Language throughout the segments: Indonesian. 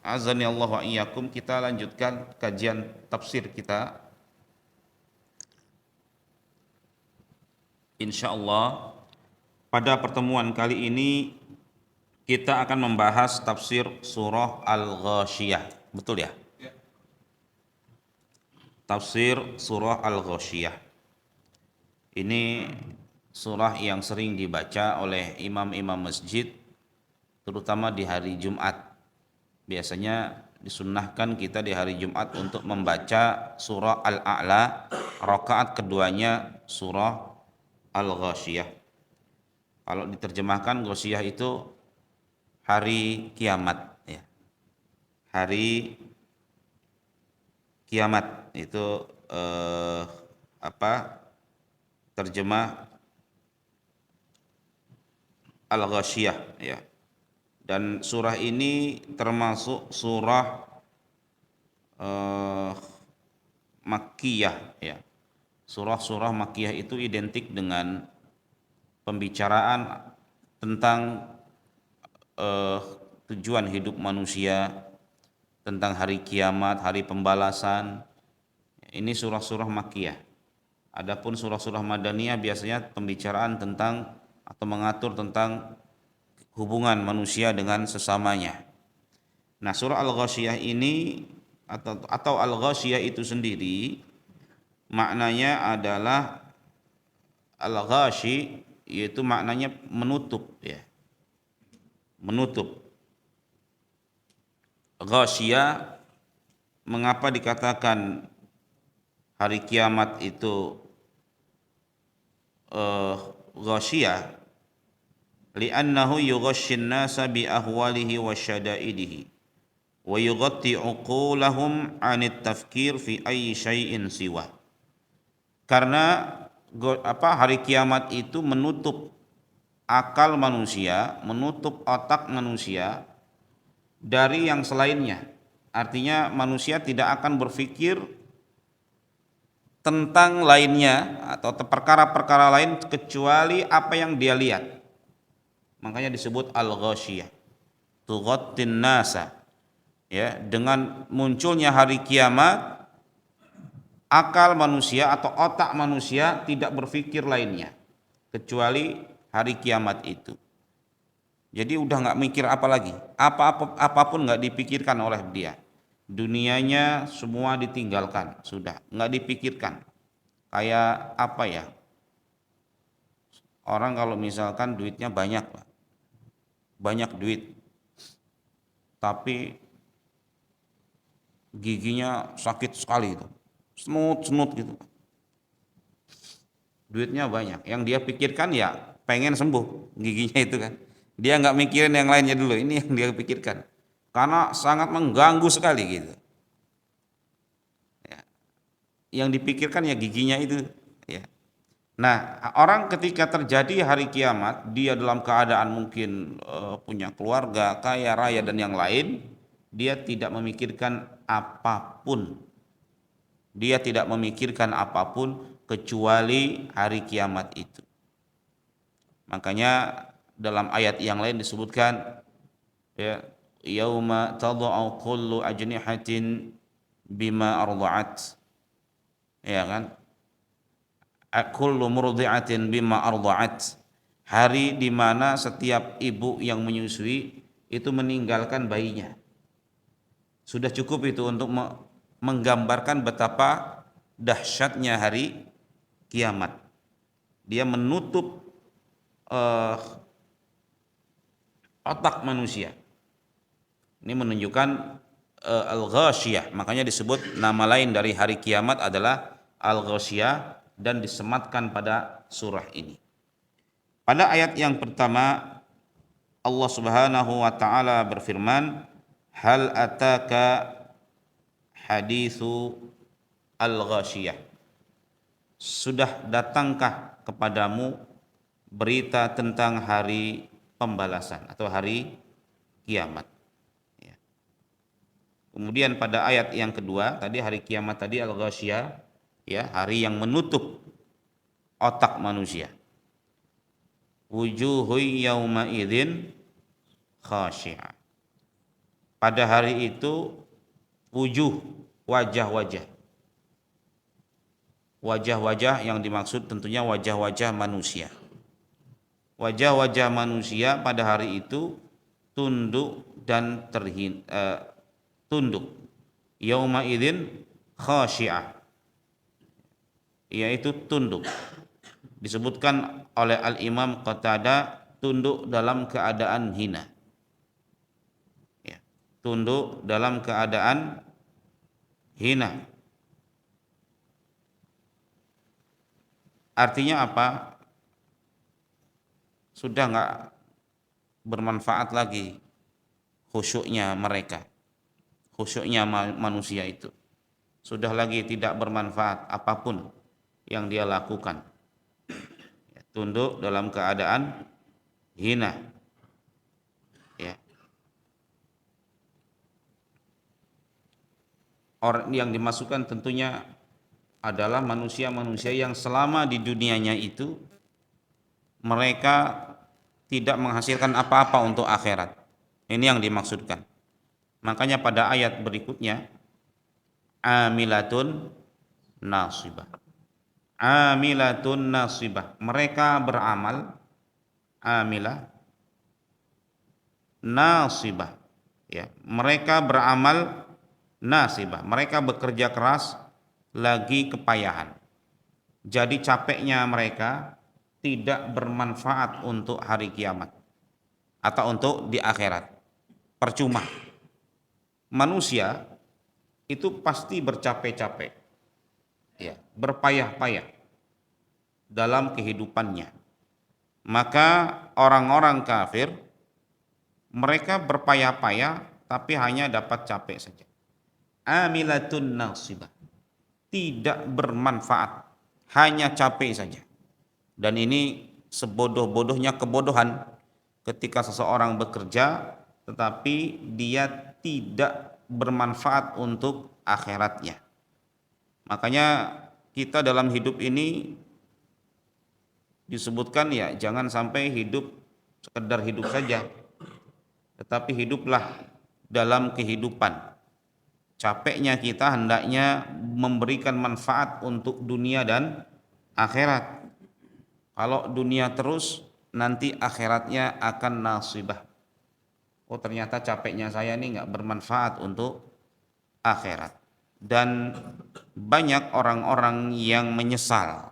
azani Allah wa iyyakum, kita lanjutkan kajian tafsir kita. Insyaallah pada pertemuan kali ini kita akan membahas tafsir surah Al-Ghasyiyah. Betul ya? Tafsir surah Al-Ghasyiyah. Ini surah yang sering dibaca oleh imam-imam masjid, terutama di hari Jumat. Biasanya disunnahkan kita di hari Jumat untuk membaca surah Al-A'la, rakaat keduanya surah Al-Ghasyiyah. Kalau diterjemahkan Ghasyiyah itu hari kiamat ya. Hari kiamat itu terjemah Al-Ghasyiyah ya. Dan surah ini termasuk surah Makkiyah ya. Surah-surah Makkiyah itu identik dengan pembicaraan tentang tujuan hidup manusia, tentang hari kiamat, hari pembalasan. Ini surah-surah Makkiyah. Adapun surah-surah Madaniyah biasanya pembicaraan tentang atau mengatur tentang hubungan manusia dengan sesamanya. Nah, surah Al-Ghasyiyah ini atau Al-Ghasyiyah itu sendiri maknanya adalah Al-Ghasyi, yaitu maknanya menutup ya. Menutup. Ghasyiyah, mengapa dikatakan hari kiamat itu ghasyiyah? Li'annahu yughashshin nasa bi ahwalihi wa syada'idihi wa yughatti uqulahum 'anit tafkir fi ayyi syai'in siwa. Karena hari kiamat itu menutup akal manusia, menutup otak manusia dari yang selainnya. Artinya manusia tidak akan berpikir tentang lainnya atau perkara-perkara lain kecuali apa yang dia lihat. Makanya disebut Al-Ghasyiyah, tughattin nasa ya. Dengan munculnya hari kiamat, akal manusia atau otak manusia tidak berpikir lainnya kecuali hari kiamat itu. Jadi udah nggak mikir apa lagi, apapun nggak dipikirkan oleh dia. Dunianya semua ditinggalkan, sudah nggak dipikirkan. Kayak apa ya? Orang kalau misalkan duitnya banyak duit, tapi giginya sakit sekali itu, senut gitu. Duitnya banyak, yang dia pikirkan ya pengen sembuh giginya itu kan. Dia nggak mikirin yang lainnya dulu, ini yang dia pikirkan. Karena sangat mengganggu sekali gitu. Ya. Yang dipikirkan ya giginya itu. Ya. Nah, orang ketika terjadi hari kiamat, dia dalam keadaan mungkin punya keluarga, kaya raya dan yang lain, dia tidak memikirkan apapun. Dia tidak memikirkan apapun kecuali hari kiamat itu. Makanya dalam ayat yang lain disebutkan ya, yauma tad'u kullu ajnihatin bima arda'at, ya kan, kullu murdi'atin bima arda'at, hari di mana setiap ibu yang menyusui itu meninggalkan bayinya. Sudah cukup itu untuk menggambarkan betapa dahsyatnya hari kiamat. Dia menutup otak manusia. Ini menunjukkan Al-Ghasyiyah. Makanya disebut nama lain dari hari kiamat adalah Al-Ghasyiyah dan disematkan pada surah ini. Pada ayat yang pertama Allah Subhanahu wa taala berfirman, hal ataka hadithu Al-Ghasyiyah. Sudah datangkah kepadamu berita tentang hari pembalasan atau hari kiamat? Kemudian pada ayat yang kedua tadi hari kiamat tadi Al-Ghasyiyah ya, hari yang menutup otak manusia. Wujuhu yauma idzin khashi'ah. pada hari itu wujuh, wajah-wajah. Wajah-wajah yang dimaksud tentunya wajah-wajah manusia. Wajah-wajah manusia pada hari itu tunduk dan tunduk. Yauma idzin khasyi'ah, yaitu tunduk. Disebutkan oleh Al-Imam Qatadah tunduk dalam keadaan hina. Ya, tunduk dalam keadaan hina. Artinya apa? Sudah nggak bermanfaat lagi khusyuknya mereka, khusyuknya manusia itu. Sudah lagi tidak bermanfaat apapun yang dia lakukan. Tunduk dalam keadaan hina. Ya. Orang yang dimasukkan tentunya adalah manusia-manusia yang selama di dunianya itu mereka tidak menghasilkan apa-apa untuk akhirat. Ini yang dimaksudkan. Makanya pada ayat berikutnya, amilatun nasibah. Amilatun nasibah. Mereka beramal, amilah, nasibah. Ya, mereka beramal nasibah. Mereka bekerja keras, lagi kepayahan. Jadi capeknya mereka tidak bermanfaat untuk hari kiamat atau untuk di akhirat. Percuma. Manusia itu pasti bercapek-capek, ya, berpayah-payah dalam kehidupannya. Maka orang-orang kafir mereka berpayah-payah tapi hanya dapat capek saja. Amilatun nasibah, tidak bermanfaat, hanya capek saja. Dan ini sebodoh-bodohnya kebodohan ketika seseorang bekerja tetapi dia tidak bermanfaat untuk akhiratnya. Makanya kita dalam hidup ini disebutkan ya jangan sampai hidup sekedar hidup saja, tetapi hiduplah dalam kehidupan. Capeknya kita hendaknya memberikan manfaat untuk dunia dan akhirat. Kalau dunia terus, nanti akhiratnya akan nasibah. Oh ternyata capeknya saya ini nggak bermanfaat untuk akhirat. Dan banyak orang-orang yang menyesal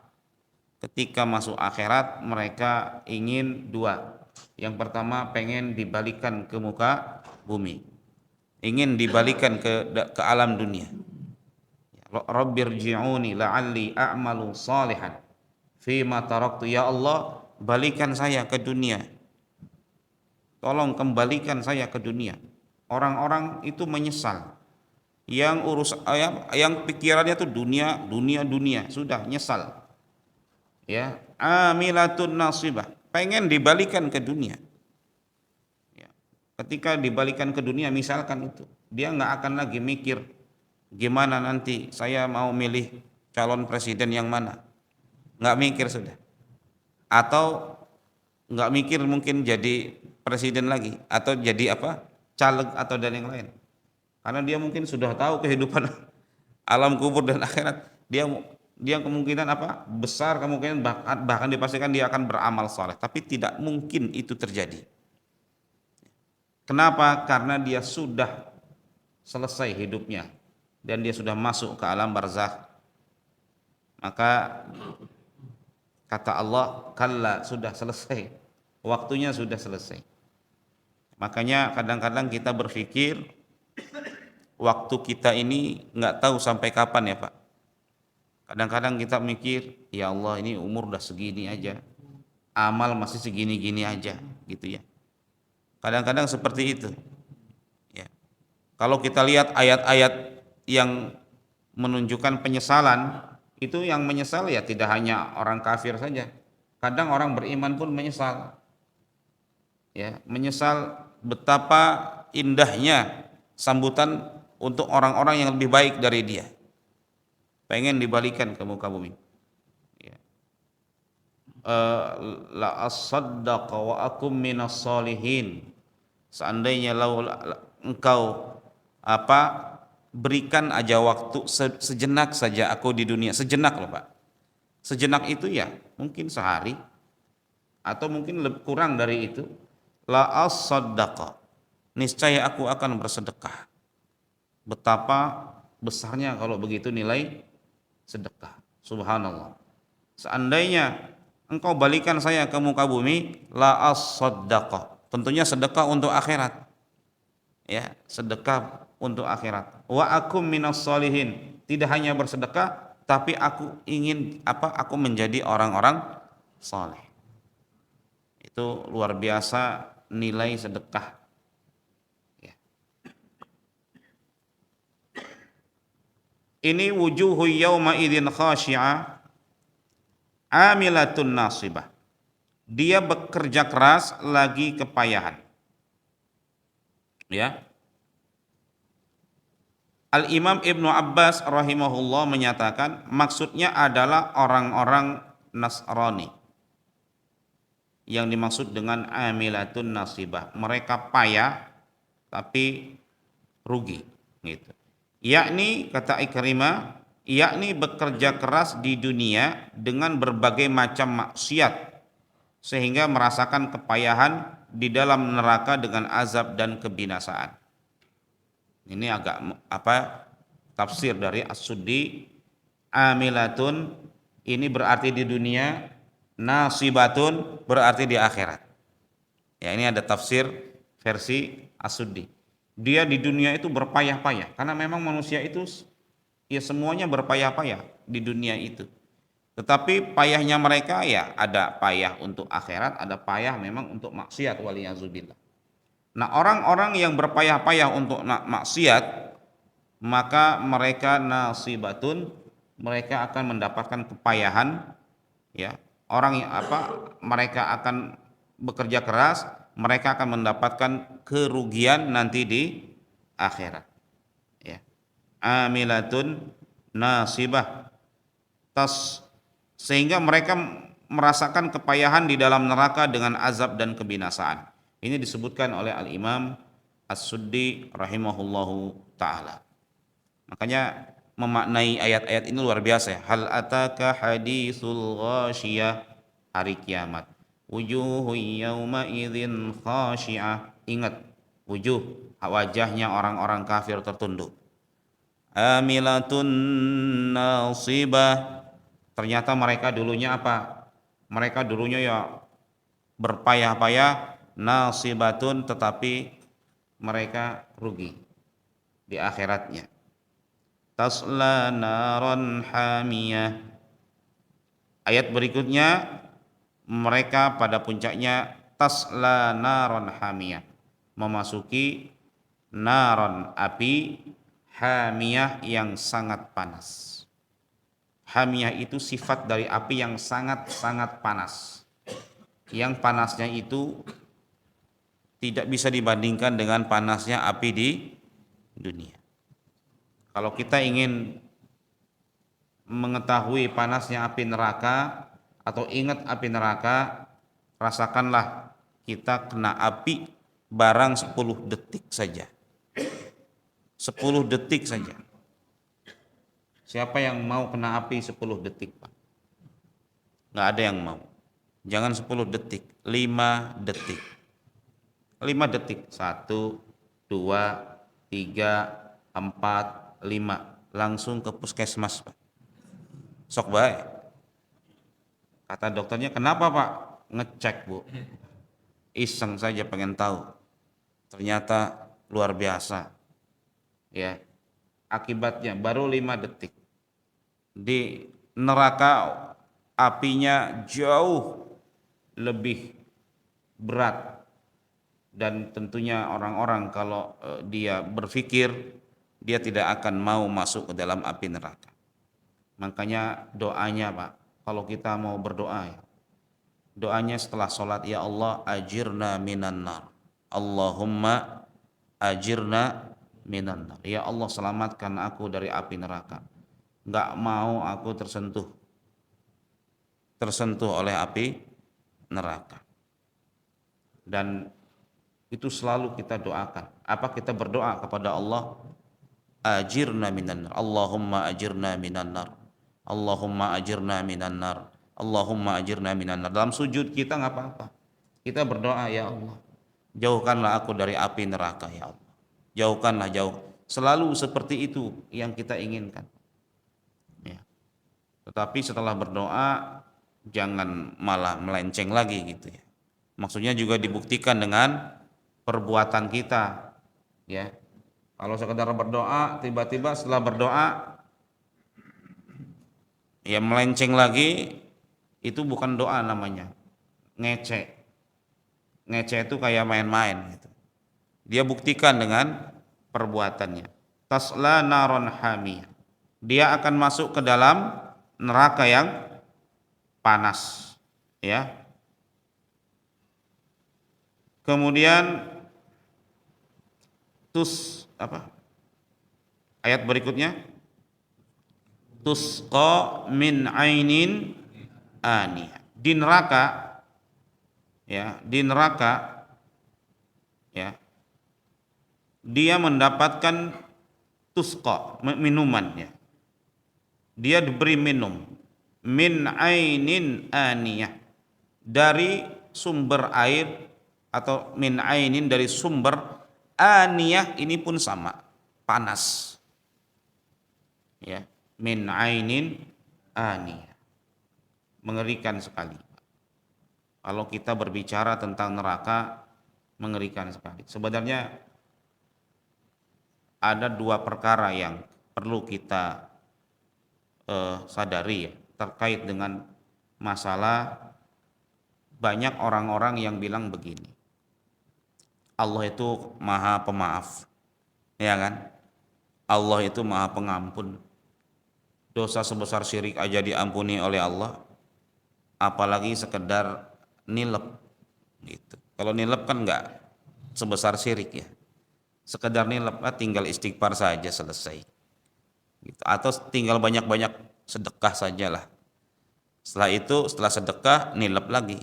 ketika masuk akhirat. Mereka ingin dua. Yang pertama pengen dibalikan ke muka bumi, ingin dibalikan ke alam dunia. Rabbirji'uni la'alli a'malu salihan fima taraktu. Ya Allah, balikan saya ke dunia, tolong kembalikan saya ke dunia. Orang-orang itu menyesal, yang pikirannya itu dunia, sudah nyesal. Ya, amilatun nasibah, pengen dibalikan ke dunia. Ya. Ketika dibalikan ke dunia misalkan itu, dia nggak akan lagi mikir gimana nanti saya mau milih calon presiden yang mana, nggak mikir sudah. Atau nggak mikir mungkin jadi presiden lagi atau jadi apa, caleg atau dan yang lain, karena dia mungkin sudah tahu kehidupan alam kubur dan akhirat. Dia kemungkinan apa, besar kemungkinan bahkan dipastikan dia akan beramal saleh, tapi tidak mungkin itu terjadi. Kenapa? Karena dia sudah selesai hidupnya dan dia sudah masuk ke alam barzakh. Maka kata Allah, kalla, sudah selesai, waktunya sudah selesai. Makanya kadang-kadang kita berpikir waktu kita ini nggak tahu sampai kapan ya Pak. Kadang-kadang kita mikir, ya Allah ini umur udah segini aja, amal masih segini-gini aja, gitu ya. Kadang-kadang seperti itu. Ya. Kalau kita lihat ayat-ayat yang menunjukkan penyesalan, itu yang menyesal ya tidak hanya orang kafir saja. Kadang orang beriman pun menyesal. Ya, menyesal betapa indahnya sambutan untuk orang-orang yang lebih baik dari dia. Pengen dibalikan ke muka bumi. Ya. La asaddaqa wa akum minas salihin. Seandainya engkau berikan aja waktu sejenak saja aku di dunia, sejenak loh Pak. Sejenak itu ya mungkin sehari atau mungkin lebih kurang dari itu, la as-saddaqa, niscaya aku akan bersedekah. Betapa besarnya kalau begitu nilai sedekah. Subhanallah. Seandainya engkau balikan saya ke muka bumi, la as-saddaqa. Tentunya sedekah untuk akhirat. Ya, sedekah untuk akhirat. Wa akum minas solihin. Tidak hanya bersedekah, tapi aku ingin aku menjadi orang-orang saleh. Itu luar biasa nilai sedekah. Ya. Ini wujuhu yauma idzin khashi'ah amilatun nasibah. Dia bekerja keras lagi kepayahan. Ya. Al-Imam Ibnu Abbas rahimahullah menyatakan maksudnya adalah orang-orang Nasrani. Yang dimaksud dengan amilatun nasibah, mereka payah tapi rugi gitu. Yakni kata Ikrimah, yakni bekerja keras di dunia dengan berbagai macam maksiat sehingga merasakan kepayahan di dalam neraka dengan azab dan kebinasaan. Ini agak tafsir dari As-Suddi, amilatun ini berarti di dunia, nasibatun berarti di akhirat. Ya, ini ada tafsir versi As-Suddi. Dia di dunia itu berpayah-payah karena memang manusia itu ya semuanya berpayah-payah di dunia itu. Tetapi payahnya mereka ya ada payah untuk akhirat, ada payah memang untuk maksiat, waliyazubillah. Nah, orang-orang yang berpayah-payah untuk maksiat, maka mereka nasibatun, mereka akan mendapatkan kepayahan, ya. Orang yang mereka akan bekerja keras, mereka akan mendapatkan kerugian nanti di akhirat. Ya. Amilatun nasibah, sehingga mereka merasakan kepayahan di dalam neraka dengan azab dan kebinasaan. Ini disebutkan oleh Al-Imam As-Suddi rahimahullahu ta'ala. Makanya memaknai ayat-ayat ini luar biasa ya. Hal ataka hadithul ghashiyah, hari kiamat. Wujuhu yawma idzin khashi'ah. Ingat, wujuh, wajahnya orang-orang kafir tertunduk. Amilatun nasibah. Ternyata mereka dulunya apa? Mereka dulunya ya berpayah-payah, nasibatun, tetapi mereka rugi di akhiratnya. Tasla naron hamiyah. Ayat berikutnya, mereka pada puncaknya tasla naron hamiyah, memasuki naron, api, hamiyah yang sangat panas. Hamiyah itu sifat dari api yang sangat-sangat panas. Yang panasnya itu tidak bisa dibandingkan dengan panasnya api di dunia. Kalau kita ingin mengetahui panasnya api neraka atau ingat api neraka, rasakanlah kita kena api barang 10 detik saja. 10 detik saja. Siapa yang mau kena api 10 detik, Pak? Nggak ada yang mau. Jangan 10 detik, 5 detik. 5 detik, 1, 2, 3, 4, 5. Langsung ke puskesmas, Pak. Sok baik. Kata dokternya, kenapa Pak? Ngecek, Bu. Iseng saja pengen tahu. Ternyata luar biasa. Ya. Akibatnya baru 5 detik. Di neraka apinya jauh lebih berat, dan tentunya orang-orang kalau dia berpikir, dia tidak akan mau masuk ke dalam api neraka. Makanya doanya, Pak, kalau kita mau berdoa ya, doanya setelah sholat, ya Allah ajirna minan nar, Allahumma ajirna minan nar, ya Allah selamatkan aku dari api neraka. Nggak mau aku tersentuh oleh api neraka. Dan itu selalu kita doakan. Apa kita berdoa kepada Allah? Ajirna minan nar. Allahumma ajirna minan nar. Allahumma ajirna minan nar. Allahumma ajirna minan nar. Dalam sujud kita nggak apa-apa. Kita berdoa, ya Allah, jauhkanlah aku dari api neraka, ya Allah. Jauhkanlah, jauh. Selalu seperti itu yang kita inginkan. Ya. Tetapi setelah berdoa jangan malah melenceng lagi gitu ya. Maksudnya juga dibuktikan dengan perbuatan kita, ya. Kalau sekedar berdoa, tiba-tiba setelah berdoa ya melenceng lagi, itu bukan doa namanya, ngece. Ngece itu kayak main-main gitu. Dia buktikan dengan perbuatannya. Tasla naron hamiyah. Dia akan masuk ke dalam neraka yang panas, ya. Kemudian ayat berikutnya, tusqa min ainin aniyah. Di neraka, ya, ya, dia mendapatkan tusqa, minuman, ya. Dia diberi minum min ainin aniyah, dari sumber air, atau min ainin dari sumber, aniyah ini pun sama, panas, ya. Min ainin aniyah, mengerikan sekali. Kalau kita berbicara tentang neraka, mengerikan sekali. Sebenarnya ada dua perkara yang perlu kita sadari, ya, terkait dengan masalah banyak orang-orang yang bilang begini, Allah itu maha pemaaf, ya kan? Allah itu maha pengampun, dosa sebesar syirik aja diampuni oleh Allah, apalagi sekedar nilep gitu. Kalau nilep kan nggak sebesar syirik, ya, sekedar nilep, tinggal istighfar saja selesai gitu. Atau tinggal banyak-banyak sedekah sajalah, setelah itu, setelah sedekah nilep lagi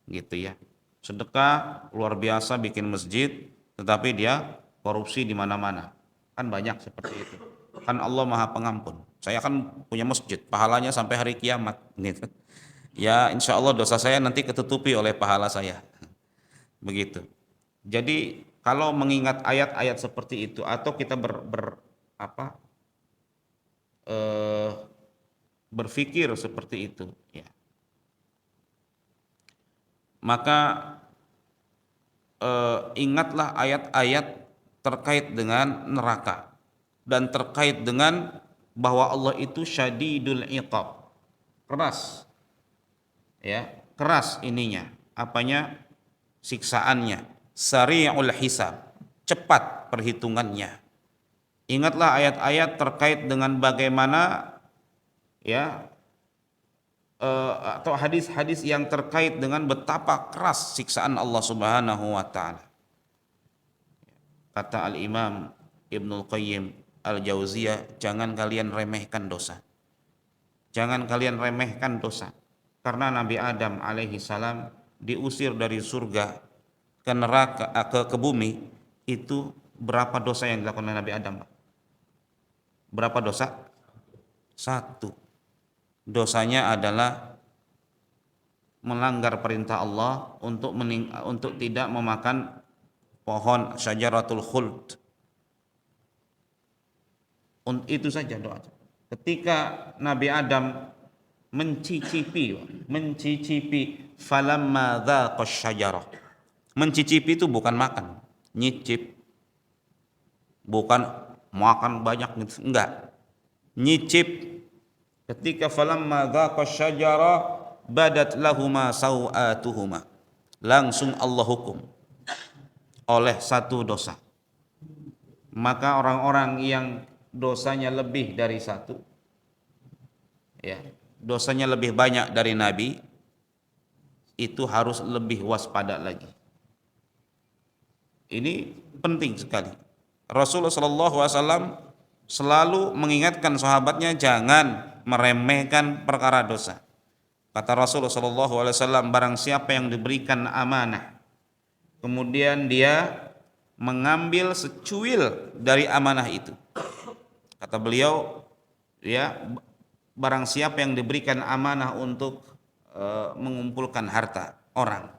gitu, ya. Sedekah luar biasa, bikin masjid, tetapi dia korupsi di mana-mana, kan banyak seperti itu. Kan Allah maha pengampun, saya kan punya masjid, pahalanya sampai hari kiamat gitu. Ya insya Allah dosa saya nanti ketutupi oleh pahala saya, begitu. Jadi kalau mengingat ayat-ayat seperti itu, atau kita berpikir seperti itu, ya, maka ingatlah ayat-ayat terkait dengan neraka dan terkait dengan bahwa Allah itu syadidul iqab, keras, ya, keras ininya, apanya, siksaannya, sari'ul hisab, cepat perhitungannya. Ingatlah ayat-ayat terkait dengan bagaimana, ya, atau hadis-hadis yang terkait dengan betapa keras siksaan Allah Subhanahu wa taala. Kata Al-Imam Ibnul Qayyim Al-Jauziyah, jangan kalian remehkan dosa. Jangan kalian remehkan dosa. Karena Nabi Adam alaihi salam diusir dari surga ke neraka, ke bumi, itu berapa dosa yang dilakukan oleh Nabi Adam? Berapa dosa? Satu. Dosanya adalah melanggar perintah Allah untuk tidak memakan pohon syajaratul khuld. Itu saja doa. Ketika Nabi Adam mencicipi falamma dzaqash syajarah. Mencicipi itu bukan makan, nyicip. Bukan makan banyak gitu, enggak. Nyicip. Ketika falamma dzaqash syajarah badat lahuma sau'atuhuma. Langsung Allah hukum oleh satu dosa. Maka orang-orang yang dosanya lebih dari satu, ya, dosanya lebih banyak dari Nabi, itu harus lebih waspada lagi. Ini penting sekali. Rasulullah SAW selalu mengingatkan sahabatnya jangan meremehkan perkara dosa. Kata Rasulullah SAW, barang siapa yang diberikan amanah kemudian dia mengambil secuil dari amanah itu. Kata beliau, ya, barang siapa yang diberikan amanah untuk mengumpulkan harta orang,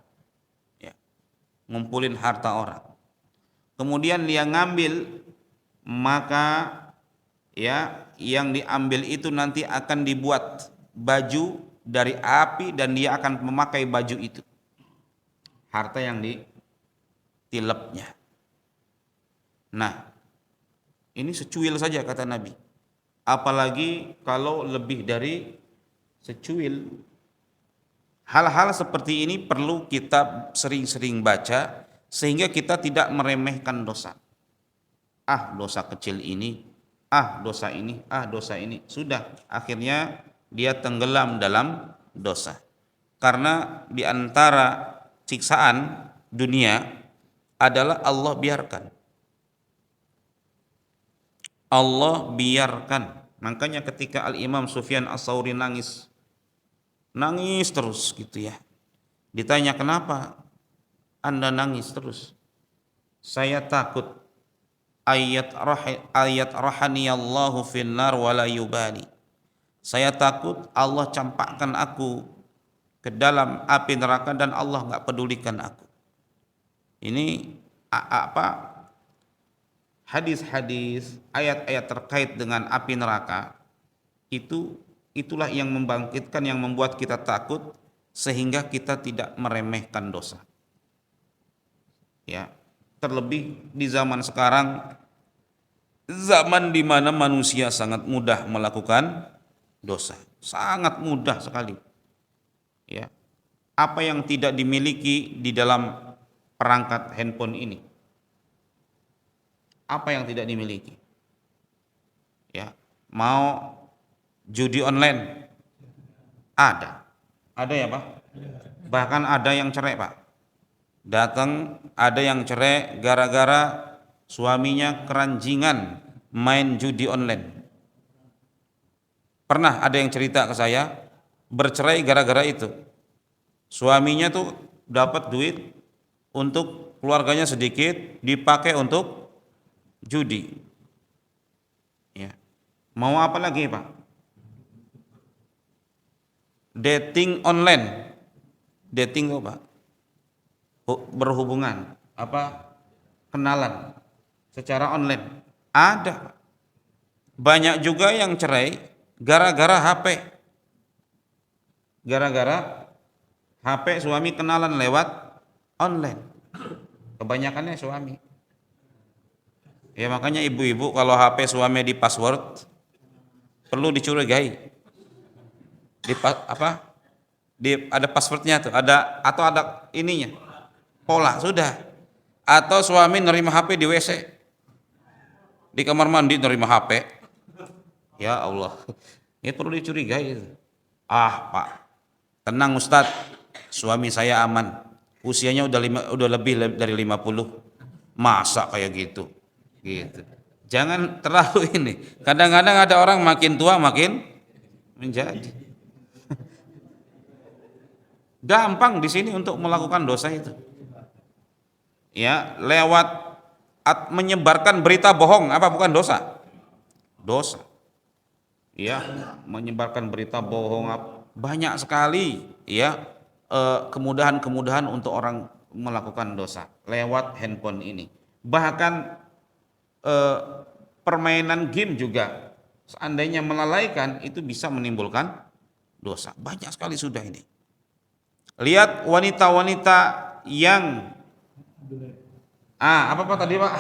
ya, ngumpulin harta orang, kemudian dia ngambil, maka ya yang diambil itu nanti akan dibuat baju dari api dan dia akan memakai baju itu, harta yang ditilepnya. Nah, ini secuil saja kata Nabi, apalagi kalau lebih dari secuil. Hal-hal seperti ini perlu kita sering-sering baca sehingga kita tidak meremehkan dosa. Ah, dosa kecil ini, ah dosa ini, ah dosa ini, sudah akhirnya dia tenggelam dalam dosa. Karena di antara siksaan dunia adalah Allah biarkan. Allah biarkan. Makanya ketika Al-Imam Sufyan As-Tsauri nangis terus gitu ya. Ditanya, kenapa Anda nangis terus? Saya takut ayat rahaniyallahu finnar wala yubali. Saya takut Allah campakkan aku ke dalam api neraka dan Allah nggak pedulikan aku. Ini apa? Hadis-hadis, ayat-ayat terkait dengan api neraka itulah yang membangkitkan, yang membuat kita takut sehingga kita tidak meremehkan dosa. Ya, terlebih di zaman sekarang, zaman di mana manusia sangat mudah melakukan dosa, sangat mudah sekali. Ya, apa yang tidak dimiliki di dalam perangkat handphone ini? Apa yang tidak dimiliki? Ya, mau judi online ada ya Pak, bahkan ada yang cerai Pak, datang ada yang cerai gara-gara suaminya keranjingan main judi online. Pernah ada yang cerita ke saya bercerai gara-gara itu, suaminya tuh dapat duit untuk keluarganya sedikit dipakai untuk judi. Ya, mau apa lagi Pak? Dating online, dating apa? Berhubungan, kenalan secara online ada. Banyak juga yang cerai gara-gara HP. Gara-gara HP suami kenalan lewat online. Kebanyakannya suami. Ya makanya ibu-ibu kalau HP suami di password perlu dicurigai. Ada passwordnya tuh, ada ininya, pola sudah. Atau suami nerima HP di WC, di kamar mandi nerima HP, ya Allah, ini perlu dicurigai. Ah Pak, tenang Ustadz, suami saya aman, usianya udah lebih dari 50, masa kayak gitu. Jangan terlalu ini. Kadang-kadang ada orang makin tua makin menjadi. Gampang di sini untuk melakukan dosa itu. Ya, lewat menyebarkan berita bohong, apa bukan dosa? Dosa. Ya, menyebarkan berita bohong banyak sekali ya kemudahan-kemudahan untuk orang melakukan dosa lewat handphone ini. Bahkan permainan game juga seandainya melalaikan itu bisa menimbulkan dosa. Banyak sekali sudah ini. Lihat wanita-wanita yang apa tadi Pak?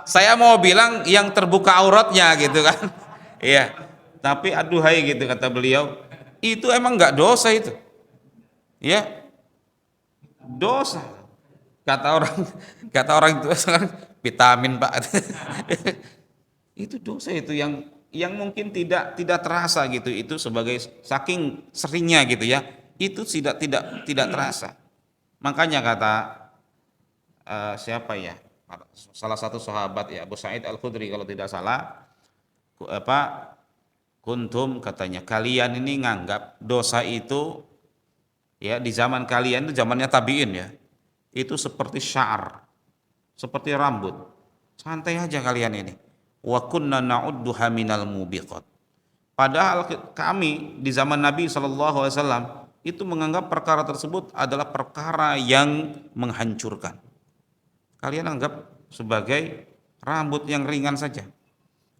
Saya mau bilang yang terbuka auratnya gitu kan. Iya. Tapi aduhai gitu kata beliau, itu emang nggak dosa itu. Ya. Dosa. Kata orang itu sekarang vitamin Pak. Itu dosa itu yang mungkin tidak terasa gitu, itu sebagai saking seringnya gitu ya, itu tidak terasa. Makanya kata siapa ya, salah satu sahabat ya, Abu Sa'id Al-Khudri kalau tidak salah, kuntum katanya, kalian ini nganggap dosa itu ya di zaman kalian itu zamannya tabiin ya, itu seperti sya'ar, seperti rambut. Santai aja kalian ini. Wa kunna na'udduha minal mubiqat. Padahal kami di zaman Nabi SAW itu menganggap perkara tersebut adalah perkara yang menghancurkan. Kalian anggap sebagai rambut yang ringan saja.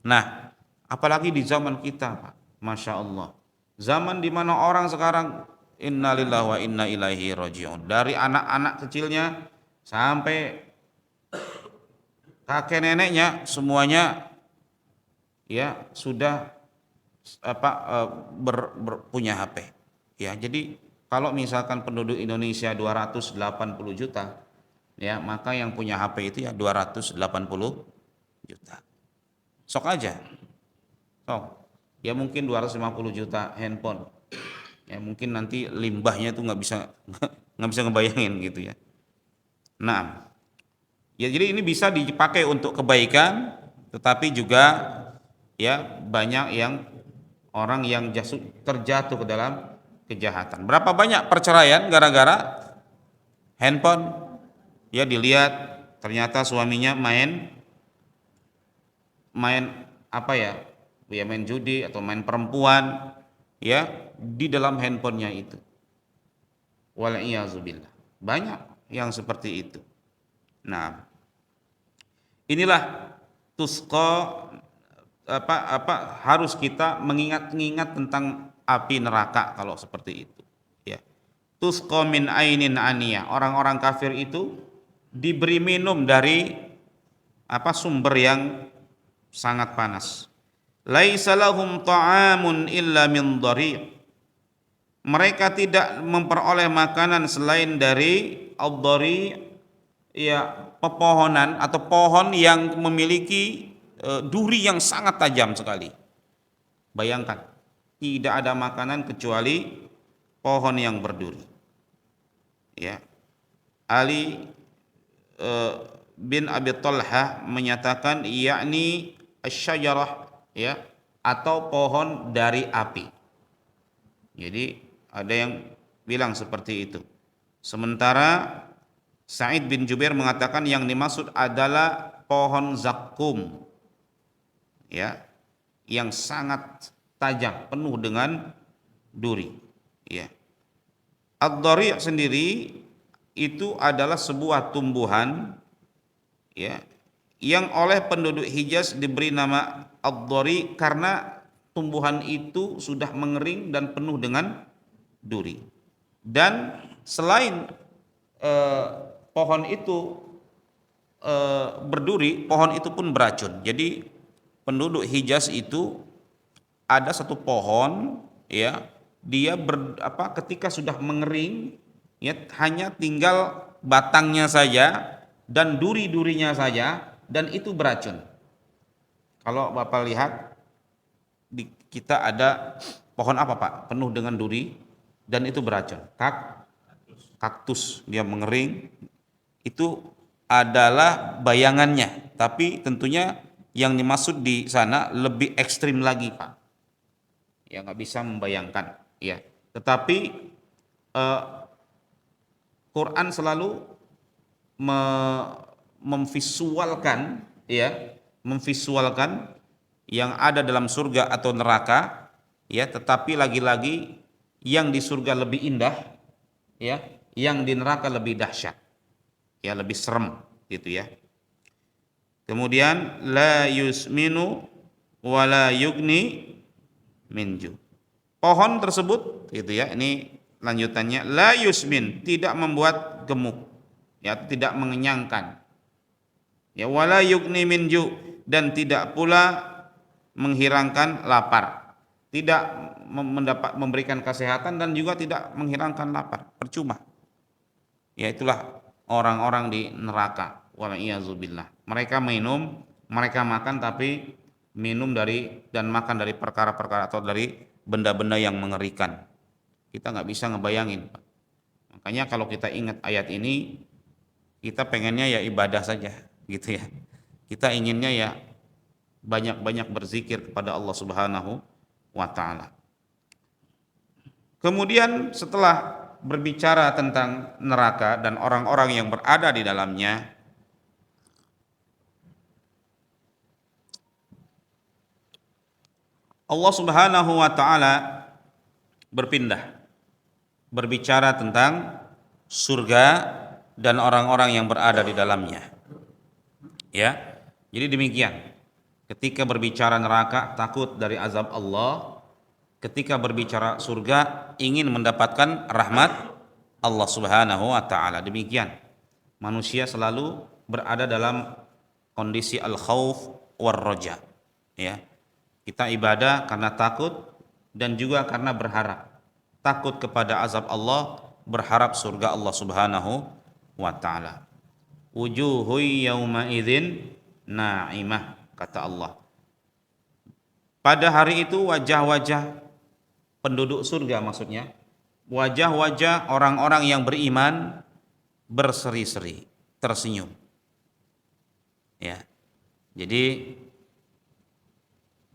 Nah, apalagi di zaman kita, Pak. Masya Allah. Zaman di mana orang sekarang innalillahi wa inna ilaihi raji'un. Dari anak-anak kecilnya sampai kakek neneknya semuanya ya sudah punya HP. Ya, jadi kalau misalkan penduduk Indonesia 280 juta, ya maka yang punya HP itu ya 280 juta. Sok aja. Sok. Ya mungkin 250 juta handphone. Ya mungkin nanti limbahnya tuh nggak bisa nggak bisa ngebayangin gitu ya. Nah, ya jadi ini bisa dipakai untuk kebaikan, tetapi juga ya banyak yang orang yang terjatuh ke dalam kejahatan. Berapa banyak perceraian gara-gara handphone? Ya dilihat ternyata suaminya main apa ya? Ya main judi atau main perempuan ya di dalam handphonenya itu. Wal'iyazubillah. Banyak yang seperti itu. Nah, inilah tusqa harus kita mengingat tentang api neraka kalau seperti itu ya. Tusqa min ainin aniyah, orang-orang kafir itu diberi minum dari sumber yang sangat panas. Laisa lahum ta'amun illa min dhari', mereka tidak memperoleh makanan selain dari ad-dhari', ya pepohonan atau pohon yang memiliki duri yang sangat tajam sekali. Bayangkan, tidak ada makanan kecuali pohon yang berduri. Ya. Ali bin Abi Talha menyatakan yakni asy-syajarah, ya, atau pohon dari api. Jadi ada yang bilang seperti itu. Sementara Sa'id bin Jubair mengatakan yang dimaksud adalah pohon zakum, ya, yang sangat tajam, penuh dengan duri. Ya. Ad-dhari' sendiri itu adalah sebuah tumbuhan, ya, yang oleh penduduk Hijaz diberi nama ad-dhari' karena tumbuhan itu sudah mengering dan penuh dengan duri. Dan selain pohon itu berduri, pohon itu pun beracun. Jadi penduduk Hijaz itu ada satu pohon, ya, dia ketika sudah mengering, ya, hanya tinggal batangnya saja dan duri-durinya saja, dan itu beracun. Kalau Bapak lihat di kita ada pohon apa Pak penuh dengan duri dan itu beracun? Kaktus, dia mengering, itu adalah bayangannya, tapi tentunya yang dimaksud di sana lebih ekstrim lagi Pak. Ya nggak bisa membayangkan, ya. Tetapi Quran selalu memvisualkan, ya, memvisualkan yang ada dalam surga atau neraka, ya. Tetapi lagi-lagi yang di surga lebih indah, ya, yang di neraka lebih dahsyat, ya, lebih serem, gitu ya. Kemudian la yusminu wa la yugni minju. Pohon tersebut, gitu ya, ini lanjutannya, la yusmin, tidak membuat gemuk, ya, tidak mengenyangkan, ya, wala yugni minju, dan tidak pula menghilangkan lapar, tidak memberikan kesehatan dan juga tidak menghilangkan lapar, percuma. Ya, itulah orang-orang di neraka, wal'iyazubillah. Mereka minum, mereka makan, tapi minum dari dan makan dari perkara-perkara atau dari benda-benda yang mengerikan. Kita nggak bisa ngebayangin. Makanya kalau kita ingat ayat ini, kita pengennya ya ibadah saja, gitu ya. Kita inginnya ya banyak-banyak berzikir kepada Allah Subhanahu wa taala. Kemudian setelah berbicara tentang neraka dan orang-orang yang berada di dalamnya, Allah Subhanahu wa taala berpindah berbicara tentang surga dan orang-orang yang berada di dalamnya. Ya. Jadi demikian. Ketika berbicara neraka takut dari azab Allah, ketika berbicara surga ingin mendapatkan rahmat Allah Subhanahu wa taala. Demikian. Manusia selalu berada dalam kondisi al-khauf war raja. Ya. Kita ibadah karena takut dan juga karena berharap. Takut kepada azab Allah, berharap surga Allah Subhanahu wa taala. Wujuhu yauma idzin na'imah, kata Allah. Pada hari itu wajah-wajah penduduk surga, maksudnya wajah-wajah orang-orang yang beriman berseri-seri, tersenyum. Ya. Jadi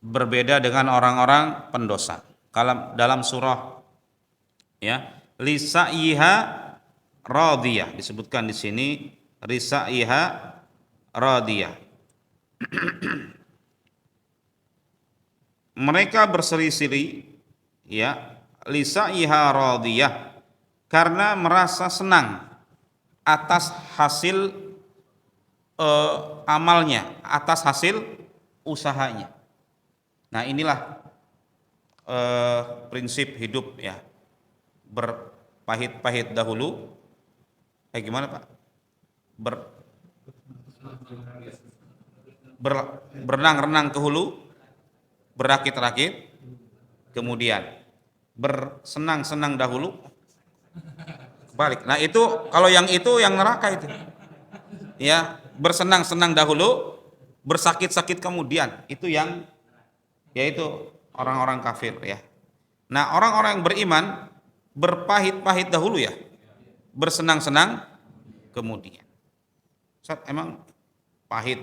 berbeda dengan orang-orang pendosa. Kalau dalam surah ya, lisaiha radiyah disebutkan di sini, risaiha radiyah. Mereka berseri-seri ya, lisaiha radiyah, karena merasa senang atas hasil amalnya, atas hasil usahanya. Nah, inilah prinsip hidup ya, berpahit-pahit dahulu. Gimana Pak? Berenang-renang ke hulu, berakit-rakit, kemudian bersenang-senang dahulu, balik. Nah itu kalau yang itu yang neraka itu. Ya, bersenang-senang dahulu, bersakit-sakit kemudian. Itu yang yaitu orang-orang kafir ya. Nah, orang-orang yang beriman berpahit-pahit dahulu ya, bersenang-senang kemudian. Ustaz, emang pahit?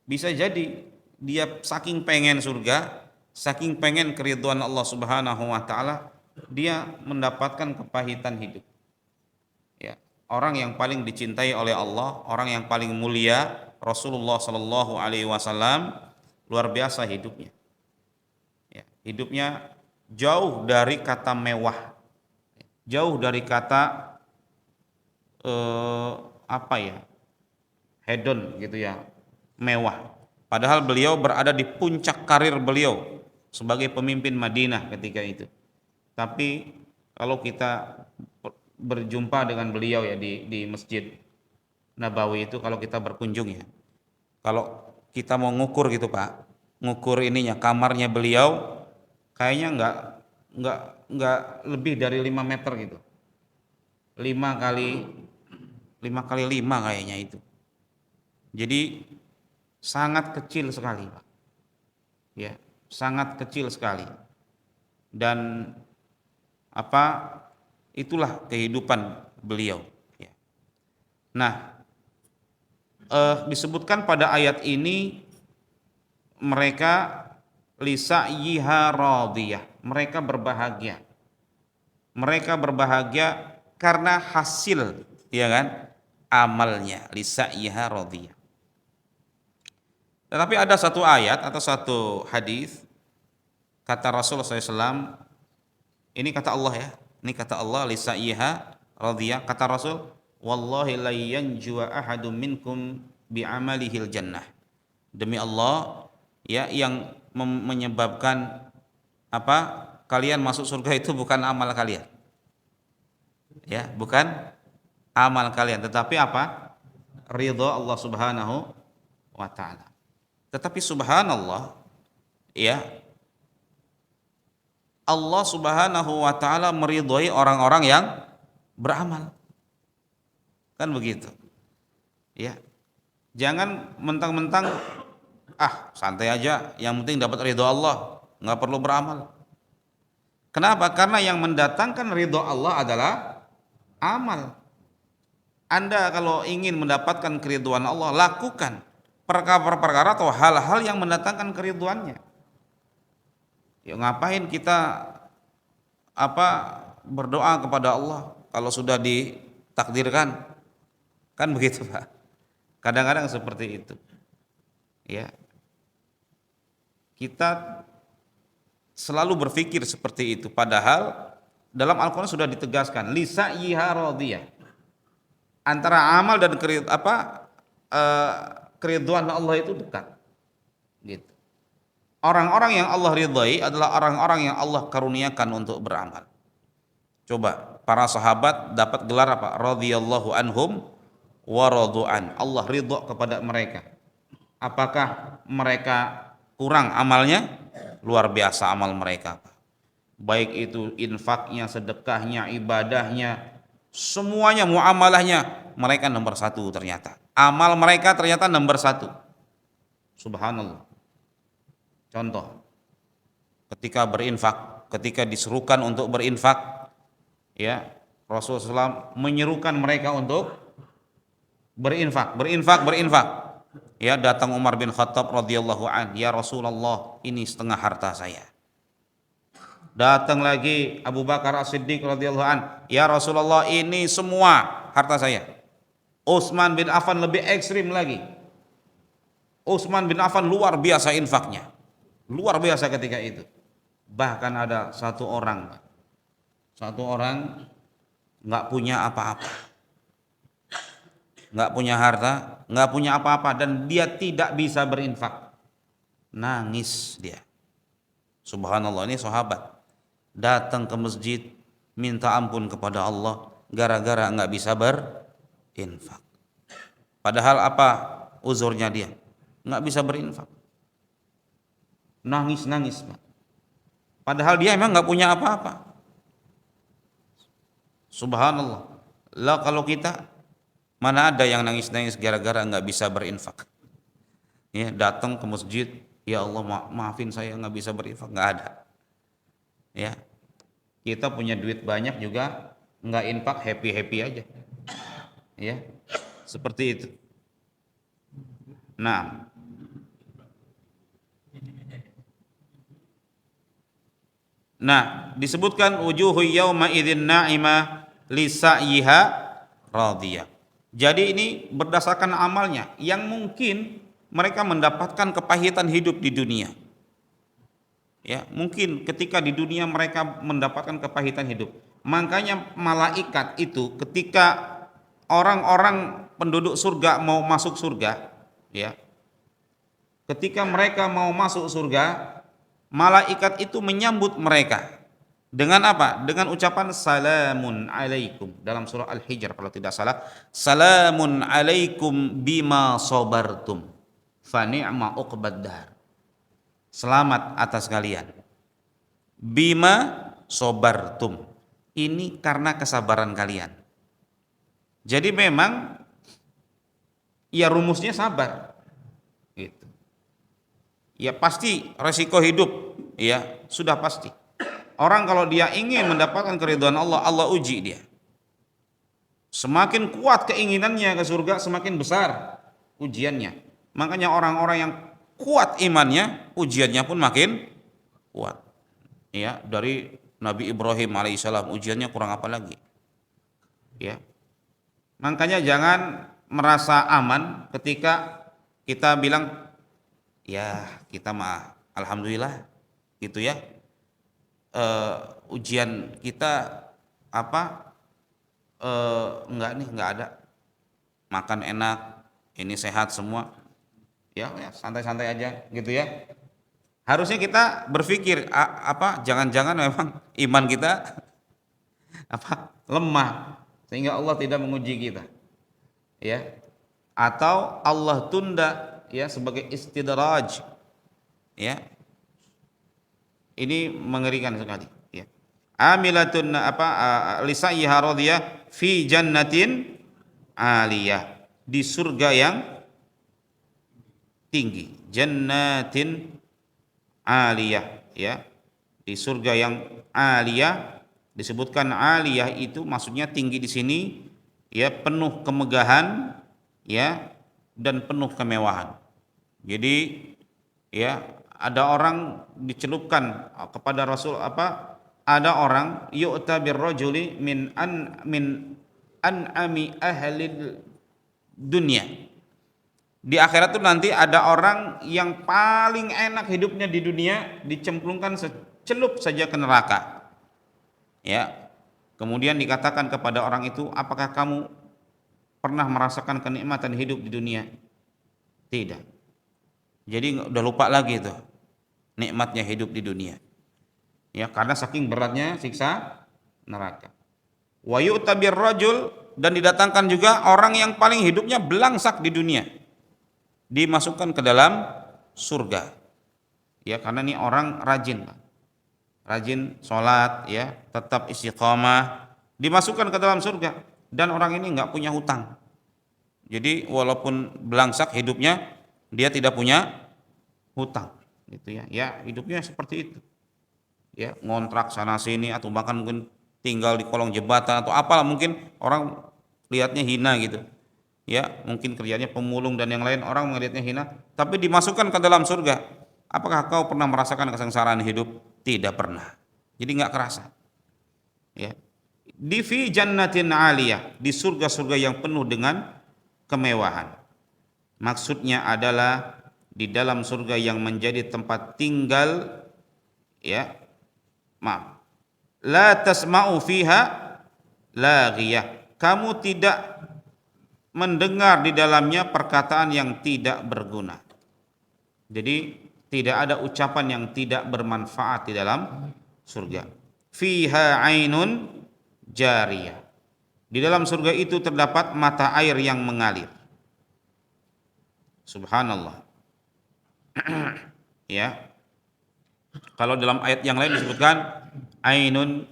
Bisa jadi dia saking pengen surga, saking pengen keridhaan Allah Subhanahu wa taala, dia mendapatkan kepahitan hidup. Ya, orang yang paling dicintai oleh Allah, orang yang paling mulia, Rasulullah sallallahu alaihi wasallam, luar biasa hidupnya. Ya, hidupnya jauh dari kata mewah, jauh dari kata hedon gitu ya, mewah. Padahal beliau berada di puncak karir beliau sebagai pemimpin Madinah ketika itu. Tapi kalau kita berjumpa dengan beliau ya di Masjid Nabawi itu, kalau kita berkunjung ya, kalau kita mau ngukur gitu Pak, ngukur ininya kamarnya beliau, kayaknya nggak lebih dari 5 meter gitu, 5 kali 5 kayaknya itu. Jadi sangat kecil sekali Pak, ya sangat kecil sekali. Dan itulah kehidupan beliau ya. Nah, disebutkan pada ayat ini mereka lisaiha radiyah, mereka berbahagia. Mereka berbahagia karena hasil, ya kan, amalnya, lisaiha radiyah. Tetapi ada satu ayat atau satu hadis kata Rasulullah SAW, ini kata Allah ya, ini kata Allah, lisaiha radiyah, kata Rasul, wallahi la yanju ahadum minkum bi'amalihil jannah. Demi Allah ya, yang menyebabkan kalian masuk surga itu bukan amal kalian. Ya, bukan amal kalian, tetapi ridha Allah Subhanahu wa taala. Tetapi subhanallah ya, Allah Subhanahu wa taala meridhai orang-orang yang beramal. Kan begitu. Ya. Jangan mentang-mentang santai aja, yang penting dapat ridho Allah, nggak perlu beramal. Kenapa? Karena yang mendatangkan ridho Allah adalah amal. Anda kalau ingin mendapatkan keridhaan Allah, lakukan perkara-perkara atau hal-hal yang mendatangkan keridhaannya. Ya, ngapain kita berdoa kepada Allah kalau sudah ditakdirkan, kan begitu Pak. Kadang-kadang seperti itu. Ya, kita selalu berpikir seperti itu, padahal dalam Al-Quran sudah ditegaskan lisa'yiha radiyah, antara amal dan keriduan Allah itu dekat gitu. Orang-orang yang Allah ridhai adalah orang-orang yang Allah karuniakan untuk beramal. Coba para sahabat dapat gelar apa? Radhiyallahu anhum wa radu'an. Allah ridho kepada mereka. Apakah mereka kurang amalnya? Luar biasa amal mereka. Baik itu infaknya, sedekahnya, ibadahnya, semuanya, muamalahnya, mereka nomor satu ternyata. Amal mereka ternyata nomor satu. Subhanallah. Contoh, ketika berinfak, ketika diserukan untuk berinfak, ya Rasulullah SAW menyerukan mereka untuk berinfak. Ya, datang Umar bin Khattab radhiyallahu an, ya Rasulullah, ini setengah harta saya. Datang lagi Abu Bakar As-Siddiq radhiyallahu an, ya Rasulullah, ini semua harta saya. Utsman bin Affan lebih ekstrim lagi. Utsman bin Affan luar biasa infaknya. Luar biasa ketika itu. Bahkan ada satu orang nggak punya apa-apa, nggak punya harta, nggak punya apa-apa, dan dia tidak bisa berinfak. Nangis dia. Subhanallah, ini sahabat datang ke masjid minta ampun kepada Allah gara-gara nggak bisa berinfak. Padahal apa uzurnya dia? Nggak bisa berinfak. Nangis, Pak. Padahal dia emang nggak punya apa-apa. Subhanallah. Lah kalau kita, mana ada yang nangis-nangis gara-gara nggak bisa berinfak? Ya, datang ke masjid, ya Allah maafin saya nggak bisa berinfak, nggak ada. Ya, kita punya duit banyak juga nggak infak, happy aja. Ya, seperti itu. Nah, disebutkan wujuhu yauma idzin na'imah li sa'yiha radiyah. Jadi ini berdasarkan amalnya yang mungkin mereka mendapatkan kepahitan hidup di dunia. Ya, mungkin ketika di dunia mereka mendapatkan kepahitan hidup. Makanya malaikat itu ketika orang-orang penduduk surga mau masuk surga, ya. Ketika mereka mau masuk surga, malaikat itu menyambut mereka dengan apa? Dengan ucapan salamun alaikum. Dalam surah Al-Hijr kalau tidak salah, salamun alaikum bima sabartum fa ni'ma uqbad dar. Selamat atas kalian bima sabartum, ini karena kesabaran kalian. Jadi memang ya rumusnya sabar gitu. Ya pasti resiko hidup, ya sudah pasti. Orang kalau dia ingin mendapatkan keridhaan Allah, Allah uji dia. Semakin kuat keinginannya ke surga, semakin besar ujiannya. Makanya orang-orang yang kuat imannya, ujiannya pun makin kuat. Ya, dari Nabi Ibrahim alaihissalam ujiannya kurang apa lagi? Ya. Makanya jangan merasa aman ketika kita bilang ya kita mah alhamdulillah gitu ya, ujian kita nggak ada, makan enak, ini sehat semua, ya santai-santai aja gitu ya. Harusnya kita berpikir jangan-jangan memang iman kita lemah sehingga Allah tidak menguji kita, ya, atau Allah tunda ya sebagai istidraj, ya. Ini mengerikan sekali, ya. Amilatun lisayha radiyah fi jannatin aliyah, di surga yang tinggi, jannatin aliyah, ya, di surga yang aliyah. Disebutkan aliyah itu maksudnya tinggi di sini, ya, penuh kemegahan, ya, dan penuh kemewahan. Jadi ya ada orang dicelupkan kepada Rasul ada orang yu'ta birrajuli min an'ami ahlil dunia. Di akhirat tuh nanti ada orang yang paling enak hidupnya di dunia dicemplungkan secelup saja ke neraka. Ya. Kemudian dikatakan kepada orang itu, apakah kamu pernah merasakan kenikmatan hidup di dunia? Tidak. Jadi udah lupa lagi itu nikmatnya hidup di dunia. Ya, karena saking beratnya siksa neraka. Wa yu'ta birrajul, dan didatangkan juga orang yang paling hidupnya belangsak di dunia, dimasukkan ke dalam surga. Ya, karena ini orang rajin, rajin sholat, ya, tetap istiqamah, dimasukkan ke dalam surga. Dan orang ini nggak punya hutang. Jadi walaupun belangsak hidupnya, dia tidak punya hutang, gitu ya. Ya, hidupnya seperti itu. Ya, ngontrak sana sini, atau bahkan mungkin tinggal di kolong jembatan atau apalah, mungkin orang lihatnya hina gitu. Ya, mungkin kerjanya pemulung dan yang lain, orang melihatnya hina, tapi dimasukkan ke dalam surga. Apakah kau pernah merasakan kesengsaraan hidup? Tidak pernah. Jadi nggak kerasa. Ya. Di fi jannatin aliyah, di surga-surga yang penuh dengan kemewahan. Maksudnya adalah di dalam surga yang menjadi tempat tinggal, ya, maaf, la tasma'u fiha laghiyah, kamu tidak mendengar di dalamnya perkataan yang tidak berguna. Jadi tidak ada ucapan yang tidak bermanfaat di dalam surga. Fiha ainun jariyah, di dalam surga itu terdapat mata air yang mengalir. Subhanallah. Ya, kalau dalam ayat yang lain disebutkan ainun,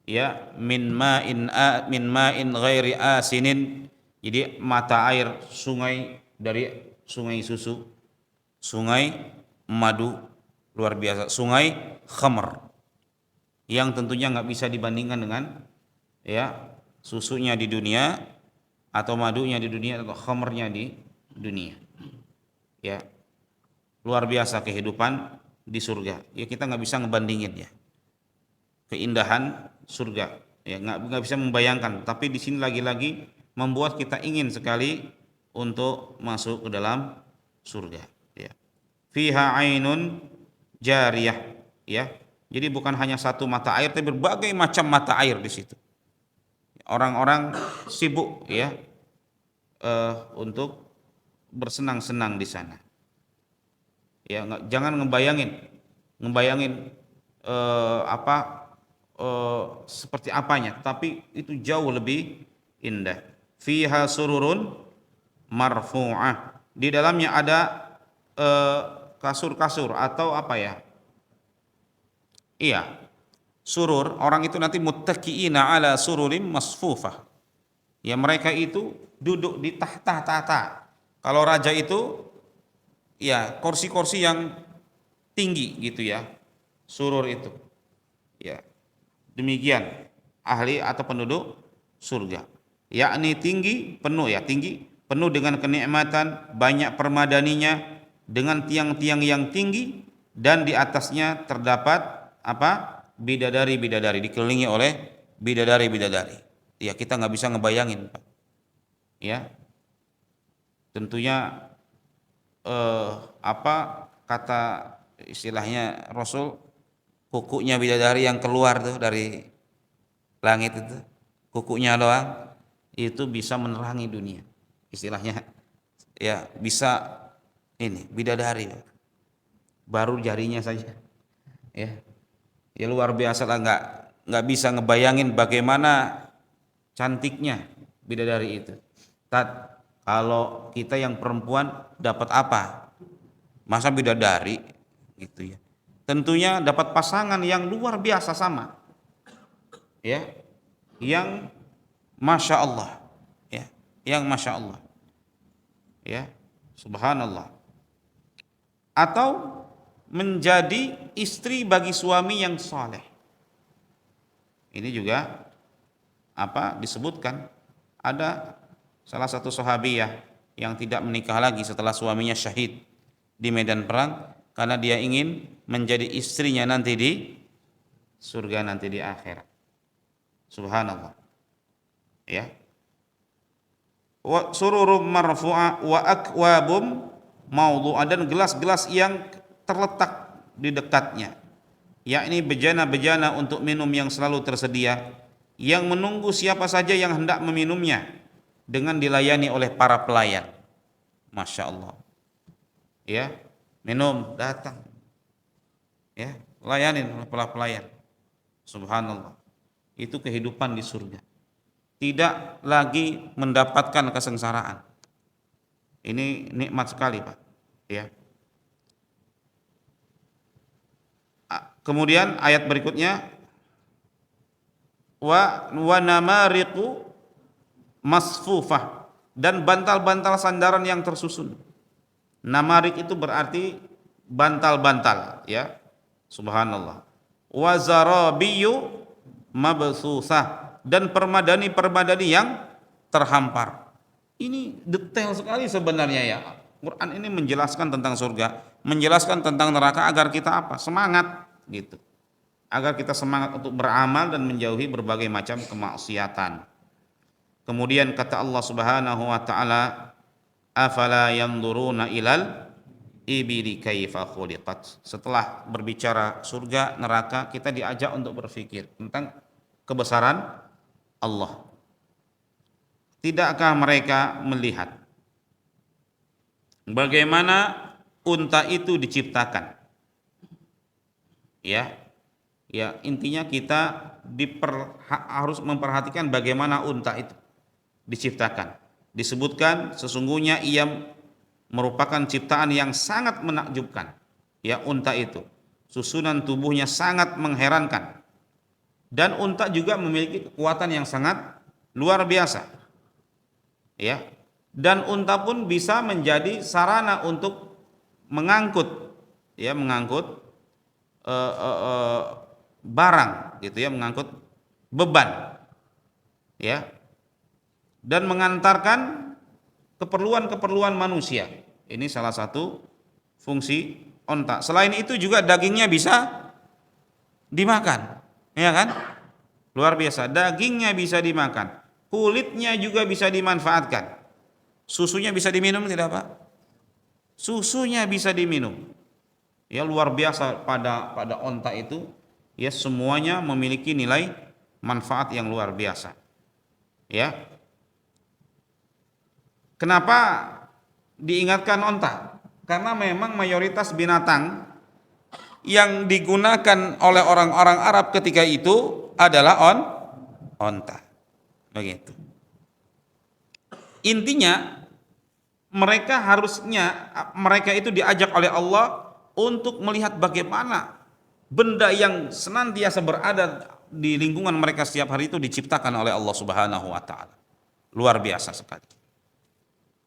ya, min ma'in ghairi asinin, jadi mata air sungai, dari sungai susu, sungai madu, luar biasa, sungai khamr, yang tentunya nggak bisa dibandingkan dengan, ya, susunya di dunia atau madunya di dunia atau khamrnya di dunia. Ya, luar biasa kehidupan di surga. Ya, kita nggak bisa ngebandingin, ya, keindahan surga. Ya, nggak bisa membayangkan. Tapi di sini lagi-lagi membuat kita ingin sekali untuk masuk ke dalam surga. Ya. Fiha ainun jariyah. Ya, jadi bukan hanya satu mata air, tapi berbagai macam mata air di situ. Orang-orang sibuk, ya, untuk bersenang-senang di sana. Ya, jangan ngebayangin seperti apanya, tapi itu jauh lebih indah. Fiha sururun marfu'ah, di dalamnya ada kasur-kasur atau apa, ya? Iya, surur, orang itu nanti muttaqiina ala sururim masfufah. Ya, mereka itu duduk di tahta-tahta. Kalau raja itu, ya, kursi-kursi yang tinggi gitu, ya, surur itu. Ya, demikian ahli atau penduduk surga. Yakni tinggi, penuh, ya, tinggi, penuh dengan kenikmatan, banyak permadaninya, dengan tiang-tiang yang tinggi, dan di atasnya terdapat apa? Bidadari-bidadari, dikelilingi oleh bidadari-bidadari. Ya, kita nggak bisa ngebayangin, Pak. Ya, tentunya apa kata istilahnya Rasul, kukunya bidadari yang keluar tuh dari langit itu, kukunya doang itu bisa menerangi dunia, istilahnya, ya, bisa ini bidadari, baru jarinya saja, ya, ya, luar biasa lah, nggak bisa ngebayangin bagaimana cantiknya bidadari itu. Kalau kita yang perempuan dapat apa? Masa bidadari gitu, ya. Tentunya dapat pasangan yang luar biasa sama, ya, yang masya Allah, ya, yang masya Allah, ya, subhanallah. Atau menjadi istri bagi suami yang soleh. Ini juga apa disebutkan, ada salah satu sahabiyah yang tidak menikah lagi setelah suaminya syahid di medan perang, karena dia ingin menjadi istrinya nanti di surga nanti di akhirat. Subhanallah. Ya. Wa sururum marfu'a wa akwabum maudhu'a, dan gelas-gelas yang terletak di dekatnya, yakni bejana-bejana untuk minum yang selalu tersedia, yang menunggu siapa saja yang hendak meminumnya dengan dilayani oleh para pelayan. Masya Allah. Ya, minum, datang. Ya, layanin oleh para pelayan. Subhanallah. Itu kehidupan di surga. Tidak lagi mendapatkan kesengsaraan. Ini nikmat sekali, Pak. Ya. Kemudian ayat berikutnya, wa namariqu masfufah, dan bantal-bantal sandaran yang tersusun. Namarik itu berarti bantal-bantal, ya. Subhanallah. Wa zarabiyu mabsusah, dan permadani-permadani yang terhampar. Ini detail sekali sebenarnya, ya. Quran ini menjelaskan tentang surga, menjelaskan tentang neraka agar kita apa? Semangat gitu. Agar kita semangat untuk beramal dan menjauhi berbagai macam kemaksiatan. Kemudian kata Allah Subhanahu wa taala, afala yanzuruna ilal ibili kaifa khuliqat. Setelah berbicara surga, neraka, kita diajak untuk berpikir tentang kebesaran Allah. Tidakkah mereka melihat bagaimana unta itu diciptakan? Ya, intinya kita harus memperhatikan bagaimana unta itu diciptakan. Disebutkan sesungguhnya ia merupakan ciptaan yang sangat menakjubkan. Ya, unta itu susunan tubuhnya sangat mengherankan, dan unta juga memiliki kekuatan yang sangat luar biasa. Ya, dan unta pun bisa menjadi sarana untuk mengangkut, ya, mengangkut barang, gitu ya, mengangkut beban, ya, dan mengantarkan keperluan-keperluan manusia. Ini salah satu fungsi unta. Selain itu juga dagingnya bisa dimakan, ya kan? Luar biasa, dagingnya bisa dimakan, kulitnya juga bisa dimanfaatkan, susunya bisa diminum tidak, Pak? Susunya bisa diminum. Ya, luar biasa pada unta itu, ya, semuanya memiliki nilai manfaat yang luar biasa. Ya. Kenapa diingatkan unta? Karena memang mayoritas binatang yang digunakan oleh orang-orang Arab ketika itu adalah unta. Begitu. Intinya mereka itu diajak oleh Allah untuk melihat bagaimana benda yang senantiasa berada di lingkungan mereka setiap hari itu diciptakan oleh Allah Subhanahu wa taala. Luar biasa sekali.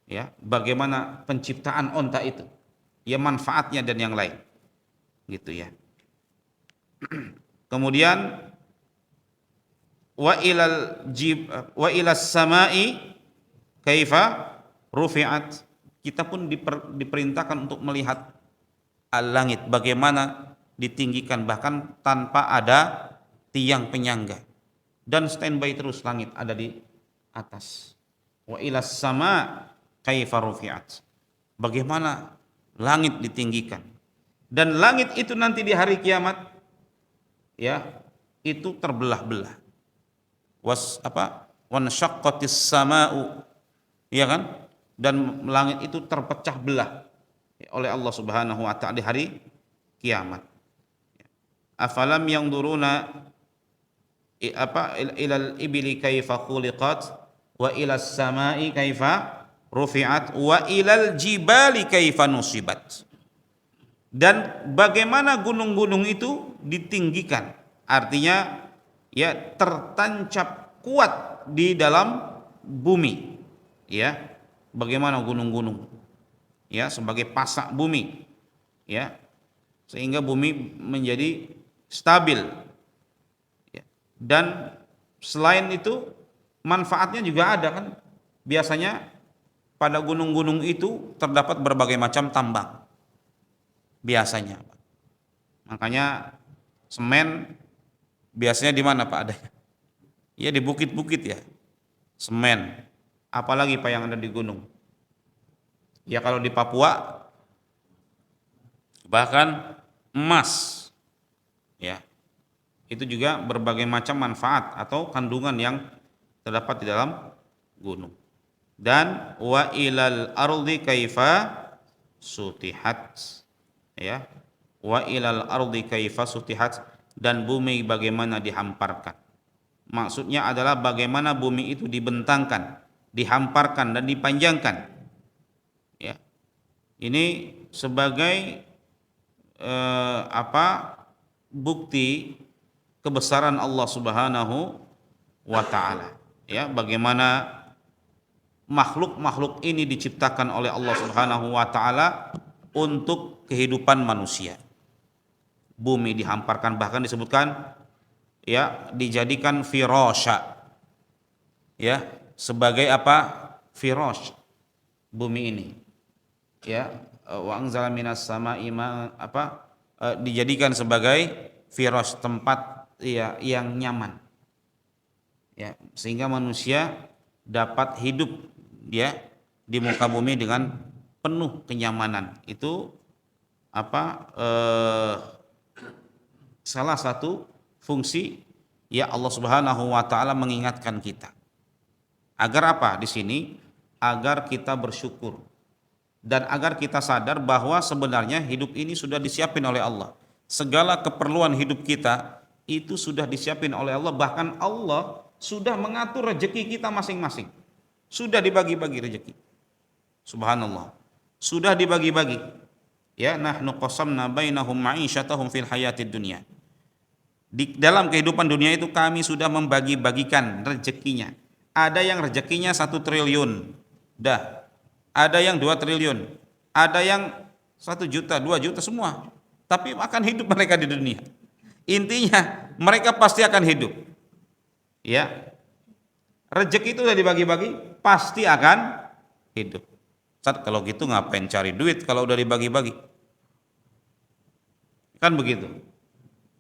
Ya, bagaimana penciptaan unta itu, ya, manfaatnya dan yang lain. Gitu ya. Kemudian wa ilas samai kaifa rufi'at. Kita pun diperintahkan untuk melihat al-langit, bagaimana ditinggikan bahkan tanpa ada tiang penyangga, dan standby terus langit ada di atas. Wa ilas sama kaifa rufi'at, bagaimana langit ditinggikan, dan langit itu nanti di hari kiamat, ya, itu terbelah-belah. Wansyaqqatis sama'u, ya kan? Dan langit itu terpecah belah oleh Allah Subhanahu wa taala di hari kiamat. Afalam yanzuruna ilal ibili kaifa khuliqat wa ilas samai kaifa rufi'at wa ilal jibali kaifa nusibat. Dan bagaimana gunung-gunung itu ditinggikan, artinya, ya, tertancap kuat di dalam bumi, ya, bagaimana gunung-gunung, ya, sebagai pasak bumi, ya, sehingga bumi menjadi stabil, ya. Dan selain itu manfaatnya juga ada, kan, biasanya pada gunung-gunung itu terdapat berbagai macam tambang biasanya, makanya semen Biasanya di mana Pak adanya? Ya di bukit-bukit ya. Semen. Apalagi Pak yang ada di gunung. Ya kalau di Papua bahkan emas. Ya. Itu juga berbagai macam manfaat atau kandungan yang terdapat di dalam gunung. Dan wa ilal ardi kaifa sutihat. Ya. Wa ilal ardi kaifa sutihat, dan bumi bagaimana dihamparkan. Maksudnya adalah bagaimana bumi itu dibentangkan, dihamparkan dan dipanjangkan. Ya. Ini sebagai bukti kebesaran Allah Subhanahu wa taala. Ya, bagaimana makhluk-makhluk ini diciptakan oleh Allah Subhanahu wa taala untuk kehidupan manusia. Bumi dihamparkan, bahkan disebutkan ya dijadikan firasya, ya sebagai firash bumi ini, ya wa anzala minas sama'i dijadikan sebagai firash, tempat ya yang nyaman, ya sehingga manusia dapat hidup ya di muka bumi dengan penuh kenyamanan. Itu salah satu fungsi ya Allah Subhanahu wa taala mengingatkan kita. Agar apa di sini? Agar kita bersyukur dan agar kita sadar bahwa sebenarnya hidup ini sudah disiapin oleh Allah. Segala keperluan hidup kita itu sudah disiapin oleh Allah, bahkan Allah sudah mengatur rezeki kita masing-masing. Sudah dibagi-bagi rezeki. Subhanallah. Sudah dibagi-bagi. Ya, nahnu qasamna bainahum ma'isyatahum fil hayatid dunya. Di dalam kehidupan dunia itu kami sudah membagi-bagikan rezekinya. Ada yang rezekinya 1 triliun. Dah. Ada yang 2 triliun. Ada yang 1 juta, 2 juta, semua. Tapi akan hidup mereka di dunia. Intinya mereka pasti akan hidup. Ya. Rezeki itu sudah dibagi-bagi, pasti akan hidup. Ustaz, kalau gitu ngapain cari duit kalau udah dibagi-bagi? Kan begitu.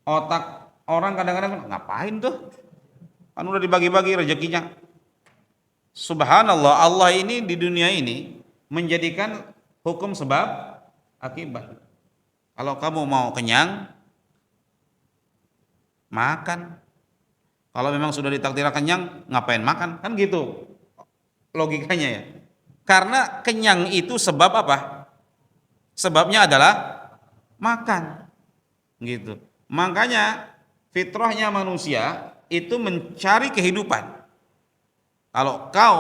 Otak orang kadang-kadang ngapain tuh? Kan udah dibagi-bagi rezekinya. Subhanallah, Allah ini di dunia ini menjadikan hukum sebab akibat. Kalau kamu mau kenyang, makan. Kalau memang sudah ditakdirkan kenyang, ngapain makan? Kan gitu logikanya ya. Karena kenyang itu sebab apa? Sebabnya adalah makan. Gitu. Makanya fitrahnya manusia itu mencari kehidupan. Kalau kau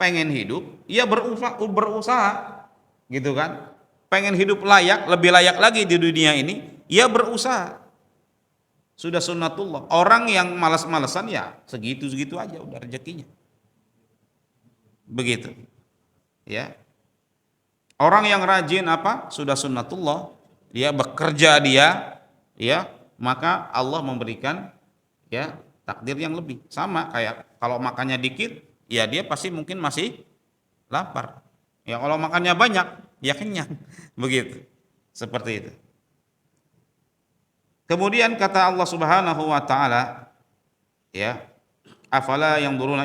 pengen hidup, ya berusaha, gitu kan? Pengen hidup layak, lebih layak lagi di dunia ini, ya berusaha. Sudah sunnatullah. Orang yang malas-malesan ya segitu-segitu aja udah rezekinya. Begitu. Ya. Orang yang rajin sudah sunnatullah, dia bekerja ya, maka Allah memberikan ya takdir yang lebih. Sama kayak kalau makannya dikit, ya dia pasti mungkin masih lapar. Ya kalau makannya banyak, ya kenyang. Begitu. Seperti itu. Kemudian kata Allah Subhanahu wa taala, ya, afala yanzuruna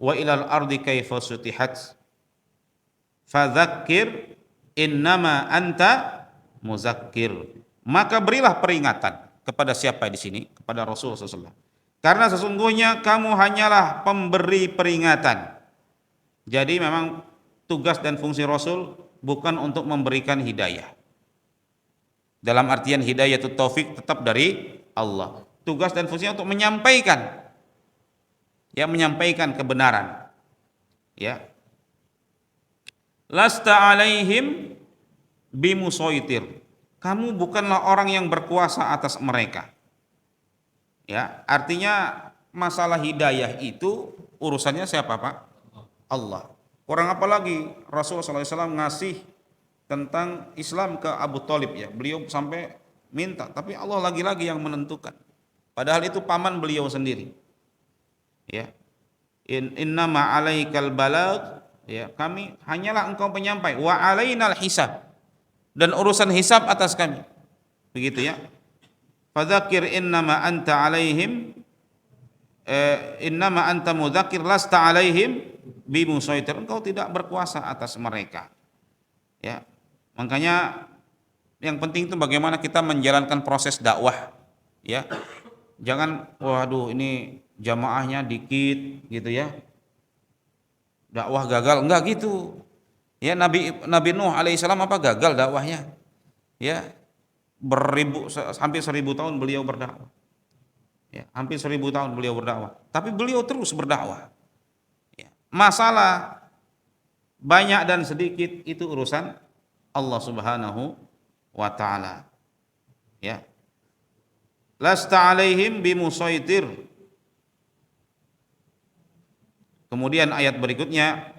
wa ilal ardi kaifa sutihat fadzakir innama anta muzakkir. Maka berilah peringatan kepada siapa di sini? Kepada Rasulullah SAW. Karena sesungguhnya kamu hanyalah pemberi peringatan. Jadi memang tugas dan fungsi Rasul bukan untuk memberikan hidayah. Dalam artian hidayah itu taufik tetap dari Allah. Tugas dan fungsinya untuk menyampaikan. Ya, menyampaikan kebenaran. Ya. Lasta alaihim bimusaitir. Kamu bukanlah orang yang berkuasa atas mereka. Ya, artinya masalah hidayah itu urusannya siapa, Pak? Allah. Kurang apa lagi Rasulullah SAW ngasih tentang Islam ke Abu Thalib ya. Beliau sampai minta, tapi Allah lagi-lagi yang menentukan. Padahal itu paman beliau sendiri. Ya. Innama alaikal balagh, ya, kami hanyalah engkau penyampai, wa alainal hisab. Dan urusan hisab atas kami. Begitu ya. fadzakir innama anta alaihim innama anta mudzakir lasta alaihim bimusaitir, engkau tidak berkuasa atas mereka. Ya, makanya yang penting itu bagaimana kita menjalankan proses dakwah, ya. Jangan waduh ini jamaahnya dikit gitu ya, dakwah gagal, enggak gitu. Ya, Nabi Nuh alaihissalam apa gagal dakwahnya? Ya, hampir 1000 tahun beliau berdakwah. Ya, hampir 1000 tahun beliau berdakwah, tapi beliau terus berdakwah. Ya, masalah banyak dan sedikit itu urusan Allah Subhanahu wa taala. Ya. Lasta alaihim bimusaitir. Kemudian ayat berikutnya,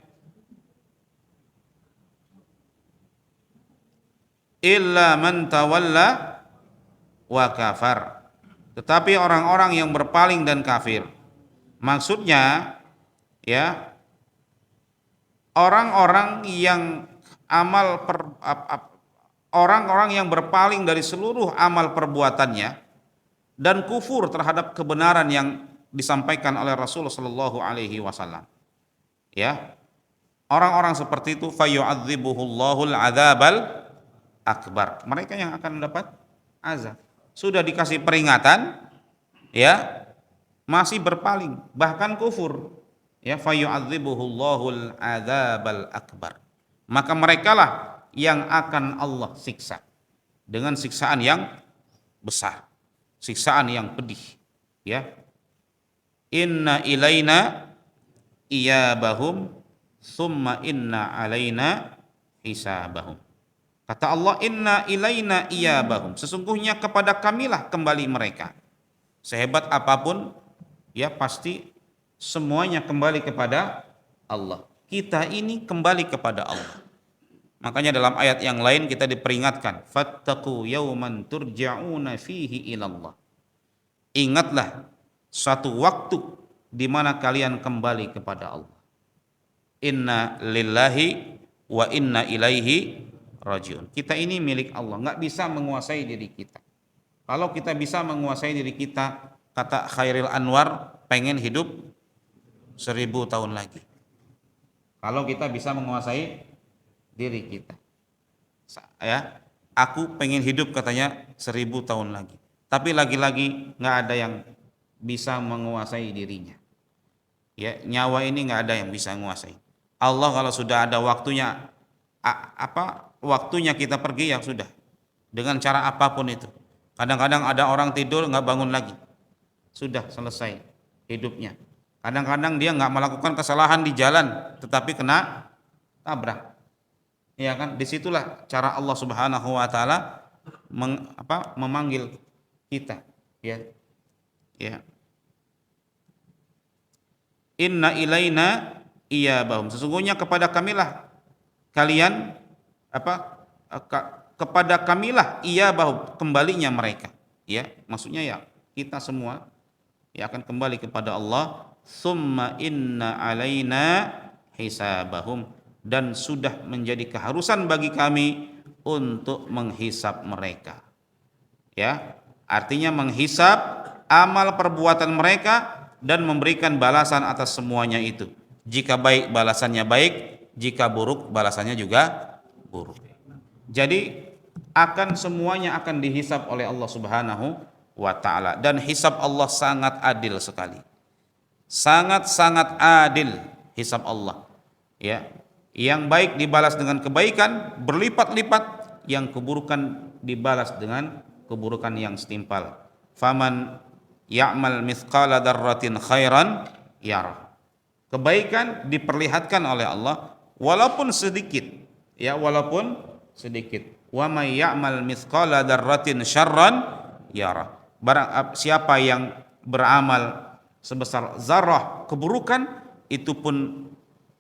illa man tawalla wa kafar. Tetapi orang-orang yang berpaling dan kafir. Maksudnya ya, orang-orang yang orang-orang yang berpaling dari seluruh amal perbuatannya dan kufur terhadap kebenaran yang disampaikan oleh Rasulullah sallallahu alaihi wasallam. Ya. Orang-orang seperti itu fayu'adzibuhullahul adzabal akbar. Mereka yang akan mendapat azab. Sudah dikasih peringatan, ya, masih berpaling, bahkan kufur. Ya, fayu'adzibuhullahul adzabal akbar. Maka merekalah yang akan Allah siksa dengan siksaan yang besar, siksaan yang pedih. Ya, inna ilaina iyabahum summa inna alaina hisabahum. Kata Allah, inna ilaina iyabahum, sesungguhnya kepada kamilah kembali mereka. Sehebat apapun ya, pasti semuanya kembali kepada Allah. Kita ini kembali kepada Allah. Makanya dalam ayat yang lain kita diperingatkan, fattaqu yauman turja'una fihi ilallah. Ingatlah satu waktu di mana kalian kembali kepada Allah. Inna lillahi wa inna ilaihi rajiun. Kita ini milik Allah, nggak bisa menguasai diri kita. Kalau kita bisa menguasai diri kita, kata Khairil Anwar, pengen hidup 1000 tahun lagi. Kalau kita bisa menguasai diri kita, ya, aku pengen hidup katanya 1000 tahun lagi. Tapi lagi-lagi nggak ada yang bisa menguasai dirinya. Ya, nyawa ini nggak ada yang bisa menguasai. Allah kalau sudah ada waktunya, waktunya kita pergi, ya sudah, dengan cara apapun itu. Kadang-kadang ada orang tidur nggak bangun lagi, sudah selesai hidupnya. Kadang-kadang dia nggak melakukan kesalahan di jalan, tetapi kena tabrak. Ya kan, disitulah cara Allah Subhanahu Wa Taala memanggil kita. Ya, ya. Inna ilaina iyabahum, sesungguhnya kepada kamilah kalian kepada kamilah iyabahum, kembalinya mereka. Ya, maksudnya ya kita semua ya akan kembali kepada Allah. Summa inna alaina hisabahum, dan sudah menjadi keharusan bagi kami untuk menghisap mereka. Ya, artinya menghisap amal perbuatan mereka dan memberikan balasan atas semuanya itu. Jika baik balasannya baik, jika buruk balasannya juga buruk. Jadi semuanya akan dihisap oleh Allah Subhanahu wa taala, dan hisap Allah sangat adil sekali. Sangat-sangat adil hisap Allah. Ya, yang baik dibalas dengan kebaikan berlipat-lipat, yang keburukan dibalas dengan keburukan yang setimpal. Faman ya'mal mithqala dzarratin khairan yarah. Kebaikan diperlihatkan oleh Allah walaupun sedikit, ya, walaupun sedikit. Wa may ya'mal mithqala dzarratin syarran yarah. Barang siapa yang beramal sebesar zarah keburukan, itu pun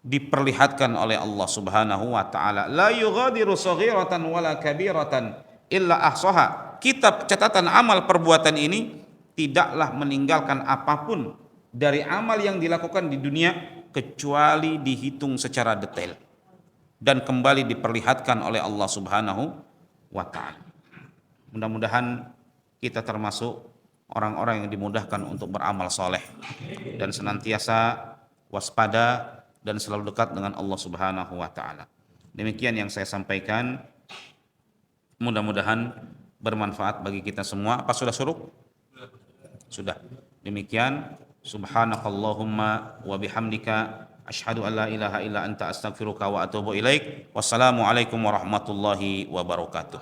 diperlihatkan oleh Allah Subhanahu wa taala. La yughadiru saghiratan wala kabiratan illa ahsaha. Kitab catatan amal perbuatan ini tidaklah meninggalkan apapun dari amal yang dilakukan di dunia kecuali dihitung secara detail dan kembali diperlihatkan oleh Allah Subhanahu wa taala. Mudah-mudahan kita termasuk orang-orang yang dimudahkan untuk beramal soleh dan senantiasa waspada dan selalu dekat dengan Allah Subhanahu wa taala. Demikian yang saya sampaikan. Mudah-mudahan bermanfaat bagi kita semua. Apa sudah suruh? Sudah. Demikian, subhanakallahumma wa bihamdika asyhadu an la ilaha illa anta astaghfiruka wa atubu ilaik. Wassalamualaikum warahmatullahi wabarakatuh.